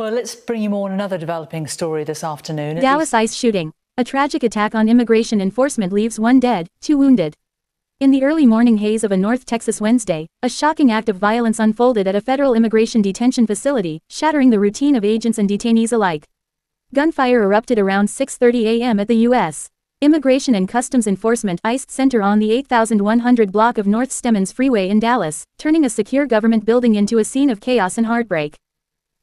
Well, let's bring you more on another developing story this afternoon. Dallas ICE shooting. A tragic attack on immigration enforcement leaves 1 dead, 2 wounded. In the early morning haze of a North Texas Wednesday, a shocking act of violence unfolded at a federal immigration detention facility, shattering the routine of agents and detainees alike. Gunfire erupted around 6:30 a.m. at the U.S. Immigration and Customs Enforcement (ICE) Center on the 8100 block of North Stemmons Freeway in Dallas, turning a secure government building into a scene of chaos and heartbreak.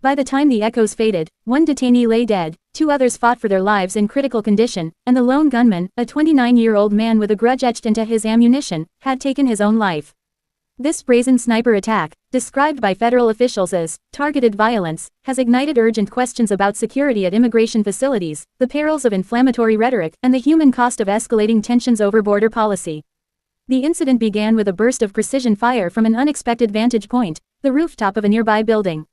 By the time the echoes faded, 1 detainee lay dead, 2 others fought for their lives in critical condition, and the lone gunman, a 29-year-old man with a grudge etched into his ammunition, had taken his own life. This brazen sniper attack, described by federal officials as targeted violence, has ignited urgent questions about security at immigration facilities, the perils of inflammatory rhetoric, and the human cost of escalating tensions over border policy. The incident began with a burst of precision fire from an unexpected vantage point, the rooftop of a nearby building.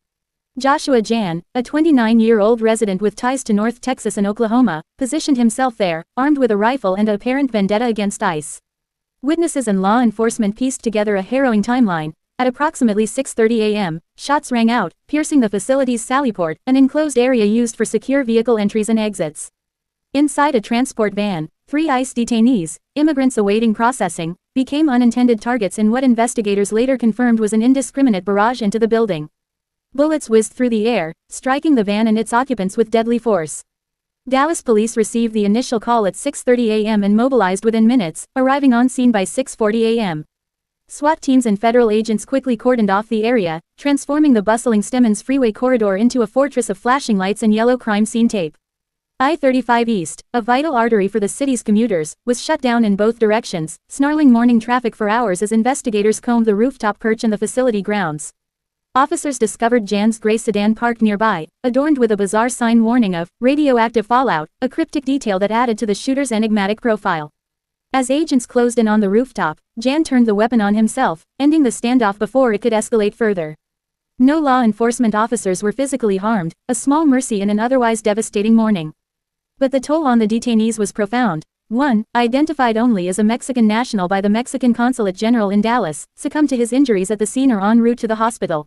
Joshua Jahn, a 29-year-old resident with ties to North Texas and Oklahoma, positioned himself there, armed with a rifle and an apparent vendetta against ICE. Witnesses and law enforcement pieced together a harrowing timeline. At approximately 6:30 a.m., shots rang out, piercing the facility's sallyport, an enclosed area used for secure vehicle entries and exits. Inside a transport van, 3 ICE detainees, immigrants awaiting processing, became unintended targets in what investigators later confirmed was an indiscriminate barrage into the building. Bullets whizzed through the air, striking the van and its occupants with deadly force. Dallas police received the initial call at 6:30 a.m. and mobilized within minutes, arriving on scene by 6:40 a.m. SWAT teams and federal agents quickly cordoned off the area, transforming the bustling Stemmons Freeway corridor into a fortress of flashing lights and yellow crime scene tape. I-35 East, a vital artery for the city's commuters, was shut down in both directions, snarling morning traffic for hours as investigators combed the rooftop perch and the facility grounds. Officers discovered Jahn's gray sedan parked nearby, adorned with a bizarre sign warning of radioactive fallout, a cryptic detail that added to the shooter's enigmatic profile. As agents closed in on the rooftop, Jahn turned the weapon on himself, ending the standoff before it could escalate further. No law enforcement officers were physically harmed, a small mercy in an otherwise devastating morning. But the toll on the detainees was profound. 1, identified only as a Mexican national by the Mexican Consulate General in Dallas, succumbed to his injuries at the scene or en route to the hospital.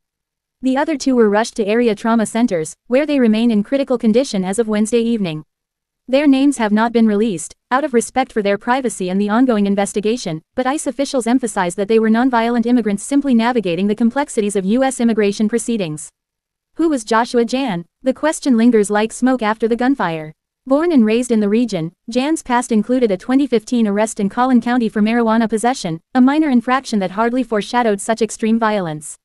The other 2 were rushed to area trauma centers, where they remain in critical condition as of Wednesday evening. Their names have not been released, out of respect for their privacy and the ongoing investigation, but ICE officials emphasized that they were nonviolent immigrants simply navigating the complexities of U.S. immigration proceedings. Who was Joshua Jahn? The question lingers like smoke after the gunfire. Born and raised in the region, Jahn's past included a 2015 arrest in Collin County for marijuana possession, a minor infraction that hardly foreshadowed such extreme violence.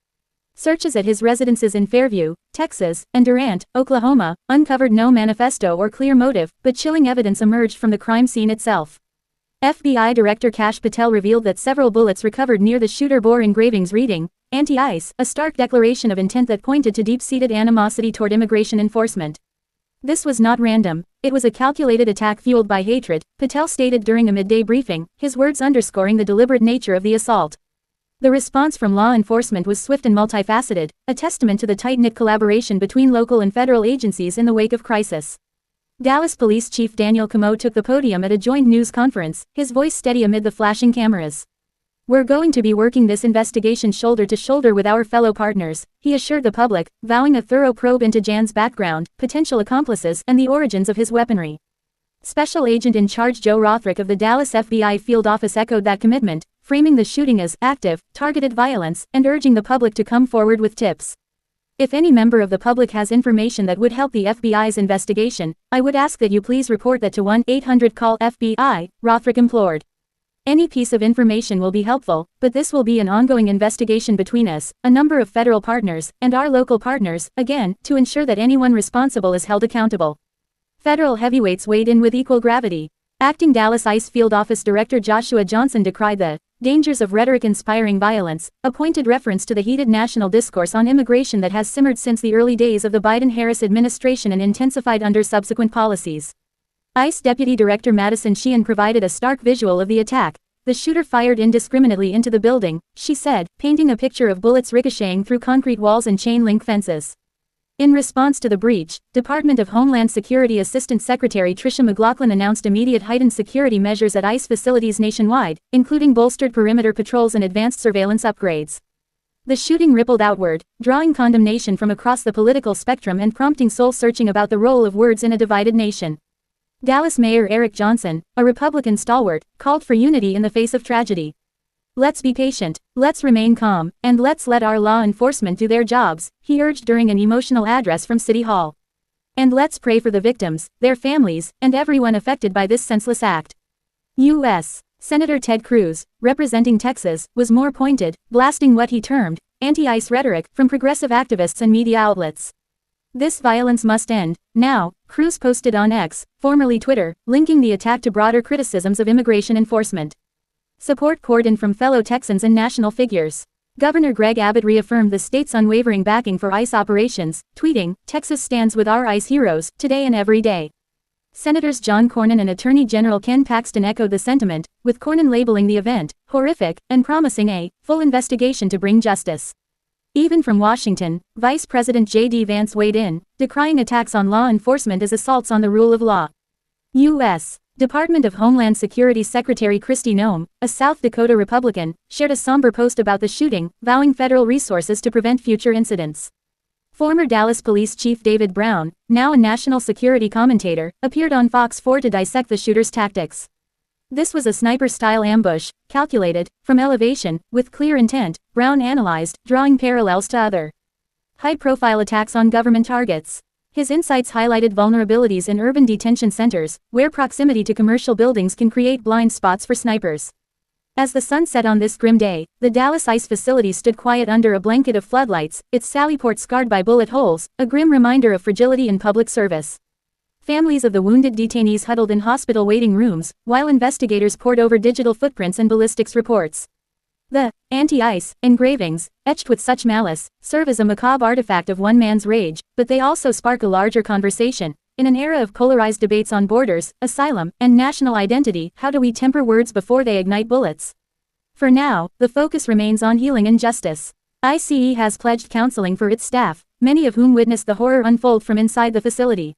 Searches at his residences in Fairview, Texas, and Durant, Oklahoma, uncovered no manifesto or clear motive, but chilling evidence emerged from the crime scene itself. FBI Director Kash Patel revealed that several bullets recovered near the shooter bore engravings reading, "Anti-ICE," a stark declaration of intent that pointed to deep-seated animosity toward immigration enforcement. This was not random, it was a calculated attack fueled by hatred, Patel stated during a midday briefing, his words underscoring the deliberate nature of the assault. The response from law enforcement was swift and multifaceted, a testament to the tight-knit collaboration between local and federal agencies in the wake of crisis. Dallas Police Chief Daniel Camo took the podium at a joint news conference, his voice steady amid the flashing cameras. "We're going to be working this investigation shoulder to shoulder with our fellow partners," he assured the public, vowing a thorough probe into Jahn's background, potential accomplices, and the origins of his weaponry. Special Agent in Charge Joe Rhetoric of the Dallas FBI Field Office echoed that commitment, framing the shooting as active, targeted violence, and urging the public to come forward with tips. "If any member of the public has information that would help the FBI's investigation, I would ask that you please report that to 1-800-CALL-FBI, Rhetoric implored. Any piece of information will be helpful, but this will be an ongoing investigation between us, a number of federal partners, and our local partners, again, to ensure that anyone responsible is held accountable." Federal heavyweights weighed in with equal gravity. Acting Dallas ICE Field Office Director Joshua Jahn decried the dangers of rhetoric-inspiring violence, a pointed reference to the heated national discourse on immigration that has simmered since the early days of the Biden-Harris administration and intensified under subsequent policies. ICE Deputy Director Madison Sheehan provided a stark visual of the attack. "The shooter fired indiscriminately into the building," she said, painting a picture of bullets ricocheting through concrete walls and chain-link fences. In response to the breach, Department of Homeland Security Assistant Secretary Tricia McLaughlin announced immediate heightened security measures at ICE facilities nationwide, including bolstered perimeter patrols and advanced surveillance upgrades. The shooting rippled outward, drawing condemnation from across the political spectrum and prompting soul-searching about the role of words in a divided nation. Dallas Mayor Eric Johnson, a Republican stalwart, called for unity in the face of tragedy. "Let's be patient, let's remain calm, and let's let our law enforcement do their jobs," he urged during an emotional address from City Hall. "And let's pray for the victims, their families, and everyone affected by this senseless act." U.S. Senator Ted Cruz, representing Texas, was more pointed, blasting what he termed anti-ICE rhetoric from progressive activists and media outlets. "This violence must end, now," Cruz posted on X, formerly Twitter, linking the attack to broader criticisms of immigration enforcement. Support poured in from fellow Texans and national figures. Governor Greg Abbott reaffirmed the state's unwavering backing for ICE operations, tweeting, "Texas stands with our ICE heroes, today and every day." Senators John Cornyn and Attorney General Ken Paxton echoed the sentiment, with Cornyn labeling the event horrific and promising a full investigation to bring justice. Even from Washington, Vice President J.D. Vance weighed in, decrying attacks on law enforcement as assaults on the rule of law. U.S. Department of Homeland Security Secretary Kristi Noem, a South Dakota Republican, shared a somber post about the shooting, vowing federal resources to prevent future incidents. Former Dallas Police Chief David Brown, now a national security commentator, appeared on Fox 4 to dissect the shooter's tactics. "This was a sniper-style ambush, calculated, from elevation, with clear intent," Brown analyzed, drawing parallels to other high-profile attacks on government targets. His insights highlighted vulnerabilities in urban detention centers, where proximity to commercial buildings can create blind spots for snipers. As the sun set on this grim day, the Dallas ICE facility stood quiet under a blanket of floodlights, its sallyport scarred by bullet holes, a grim reminder of fragility in public service. Families of the wounded detainees huddled in hospital waiting rooms, while investigators pored over digital footprints and ballistics reports. The anti-ICE engravings, etched with such malice, serve as a macabre artifact of one man's rage, but they also spark a larger conversation. In an era of polarized debates on borders, asylum, and national identity, how do we temper words before they ignite bullets? For now, the focus remains on healing and justice. ICE has pledged counseling for its staff, many of whom witnessed the horror unfold from inside the facility.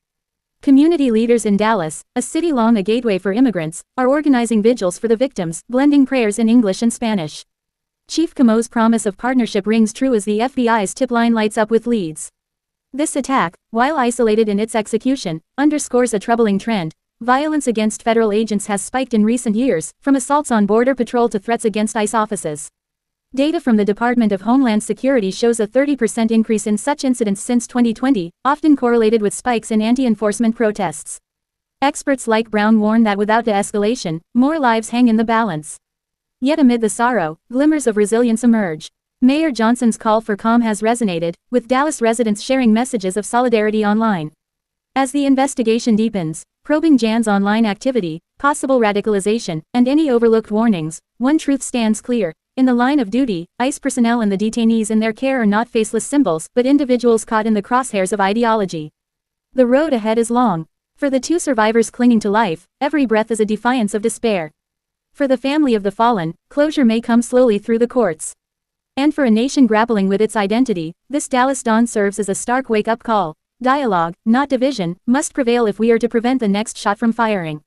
Community leaders in Dallas, a city long a gateway for immigrants, are organizing vigils for the victims, blending prayers in English and Spanish. Chief Camo's promise of partnership rings true as the FBI's tip line lights up with leads. This attack, while isolated in its execution, underscores a troubling trend. Violence against federal agents has spiked in recent years, from assaults on Border Patrol to threats against ICE offices. Data from the Department of Homeland Security shows a 30% increase in such incidents since 2020, often correlated with spikes in anti-enforcement protests. Experts like Brown warn that without de-escalation, more lives hang in the balance. Yet amid the sorrow, glimmers of resilience emerge. Mayor Johnson's call for calm has resonated, with Dallas residents sharing messages of solidarity online. As the investigation deepens, probing Jahn's online activity, possible radicalization, and any overlooked warnings, one truth stands clear. In the line of duty, ICE personnel and the detainees in their care are not faceless symbols, but individuals caught in the crosshairs of ideology. The road ahead is long. For the two survivors clinging to life, every breath is a defiance of despair. For the family of the fallen, closure may come slowly through the courts. And for a nation grappling with its identity, this Dallas dawn serves as a stark wake-up call. Dialogue, not division, must prevail if we are to prevent the next shot from firing.